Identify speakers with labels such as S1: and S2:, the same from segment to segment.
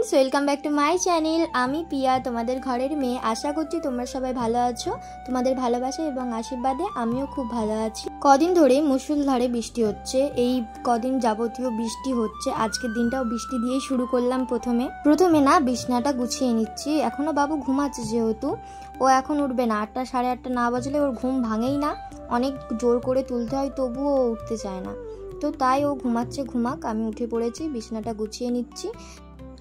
S1: Friends welcome back to my channel. आमी पिया तुम्हादेर घरेर मेये। आशा करछि तोमरा सबाई भालो आछो। तुम्हादेर भालोबासा एबं आशीर्वादे आमिओ खूब भालो आछि। कदिन धरे मुसुलधारे बिस्टी होच्छे। एई कदिन जाबतीय बिस्टी होच्छे। आजकेर दिनटाओ बिस्टी दियेई शुरू करलाम। प्रथमे ना बिछनाटा गुछिये निচ্ছি। एखोनो बाबू घुमाচ্ছে जेहेतु ও এখন উঠবে না। 8টা সাড়ে 8টা না বাজলে ওর ঘুম ভাঙেই না। অনেক জোর করে তুলতে হয় তবুও ও উঠতে চায় না। তো তাই ও ঘুমাচ্ছে, ঘুমাক। আমি উঠে পড়েছি, বিছানাটা গুছিয়ে নিচ্ছি।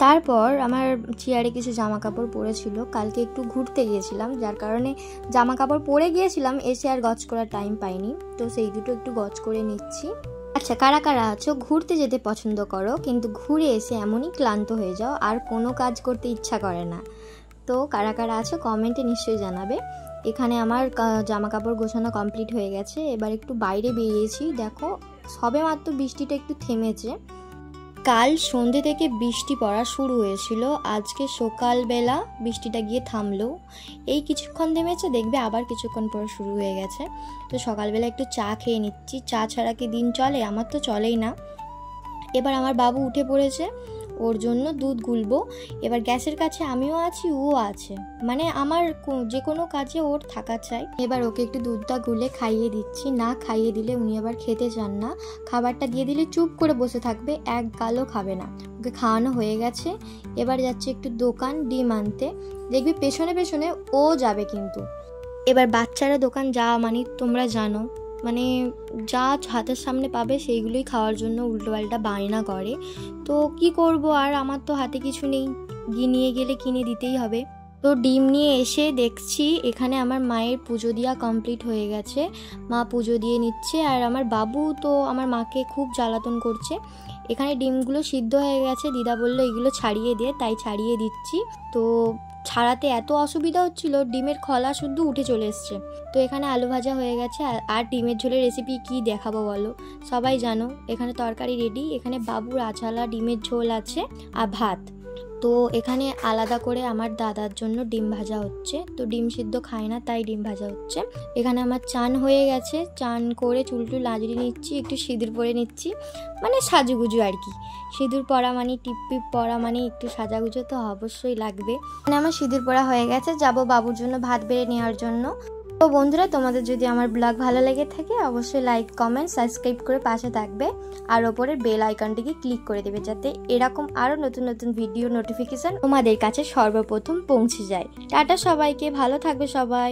S1: তারপর আমার চেয়ারে কিছু জামা কাপড় পড়েছিল। কালকে একটু ঘুরতে গিয়েছিলাম, যার কারণে জামা কাপড় পরে গিয়েছিলাম, এসে আর গজ করার টাইম পাইনি। তো সেই দুটো একটু গজ করে নিচ্ছি। আচ্ছা, কারা কারা আছো ঘুরতে যেতে পছন্দ করো কিন্তু ঘুরে এসে এমনই ক্লান্ত হয়ে যাও আর কোনো কাজ করতে ইচ্ছা করে না? তো কারা কারা আছো কমেন্টে নিশ্চয়ই জানাবে। এখানে আমার জামা কাপড় গোছানো কমপ্লিট হয়ে গেছে। এবার একটু বাইরে বেরিয়েছি। দেখো সবে মাত্র বৃষ্টিটা একটু থেমেছে। কাল সন্ধ্যে থেকে বৃষ্টি পড়া শুরু হয়েছিল। আজকে সকালবেলা বৃষ্টিটা গিয়ে থামলো। এই কিছুক্ষণ থেমেছে, দেখবে আবার কিছুক্ষণ পর শুরু হয়ে গেছে। তো সকালবেলা একটু চা খেয়ে নিচ্ছি। চা ছাড়া কি দিন চলে? আমার তো চলেই না। এবার আমার বাবু উঠে পড়েছে, ওর জন্য দুধ গুলবো। এবার গ্যাসের কাছে আমিও আছি, ও আছে, মানে আমার যে কোনো কাজে ওর থাকা চাই। এবার ওকে একটু দুধটা গুলে খাইয়ে দিচ্ছি। না খাইয়ে দিলে উনি আবার খেতে চান না। খাবারটা দিয়ে দিলে চুপ করে বসে থাকবে, এক গালও খাবে না। ওকে খাওয়ানো হয়ে গেছে। এবার যাচ্ছে একটু দোকান ডিম আনতে। দেখবি পেছনে পেছনে ও যাবে কিন্তু। এবার বাচ্চারা দোকান যাওয়া মানে তোমরা জানো, মানে যা হাতের সামনে পাবে সেইগুলোই খাওয়ার জন্য উল্টোপাল্টা বায়না করে। তো কি করব, আর আমার তো হাতে কিছু নেই, নিয়ে গেলে কিনে দিতেই হবে। তো ডিম নিয়ে এসে দেখছি এখানে আমার মায়ের পুজো দেওয়া কমপ্লিট হয়ে গেছে। মা পুজো দিয়ে নিচ্ছে আর আমার বাবু তো আমার মাকে খুব জ্বালাতন করছে। এখানে ডিমগুলো সিদ্ধ হয়ে গেছে। দিদা বললো এগুলো ছাড়িয়ে দে, তাই ছাড়িয়ে দিচ্ছি। তো ছাড়াতে এত অসুবিধা হচ্ছিল, ডিমের খোলা শুদ্ধ উঠে চলে এসছে। তো এখানে আলু ভাজা হয়ে গেছে। আর ডিমের ঝোলের রেসিপি কি দেখাবো বলো, সবাই জানো। এখানে তরকারি রেডি। এখানে বাবুর আঝালা ডিমের ঝোল আছে আর ভাত। তো এখানে আলাদা করে আমার দাদার জন্য ডিম ভাজা হচ্ছে। তো ডিম সিদ্ধ খায় না, তাই ডিম ভাজা হচ্ছে। এখানে আমার চান হয়ে গেছে। চান করে চুলটুল আঁচড়িয়ে নিচ্ছি, একটু সিঁদুর পরে নিচ্ছি, মানে সাজুগুজু আর কি। সিঁদুর পরা মানে টিপ টিপ পরা মানে একটু সাজাগুজো তো অবশ্যই লাগবে। মানে আমার সিঁদুর পরা হয়ে গেছে, যাব বাবুর জন্য ভাত বেড়ে নেওয়ার জন্য। তো বন্ধুরা, তোমাদের যদি আমার ব্লগ ভালো লেগে থাকে অবশ্যই লাইক কমেন্ট সাবস্ক্রাইব করে পাশে থাকবে আর ওপরের বেল আইকনটিকে ক্লিক করে দেবে, যাতে এরকম আরও নতুন নতুন ভিডিও নোটিফিকেশন তোমাদের কাছে সর্বপ্রথম পৌঁছে যায়। টাটা সবাইকে, ভালো থাকবে সবাই।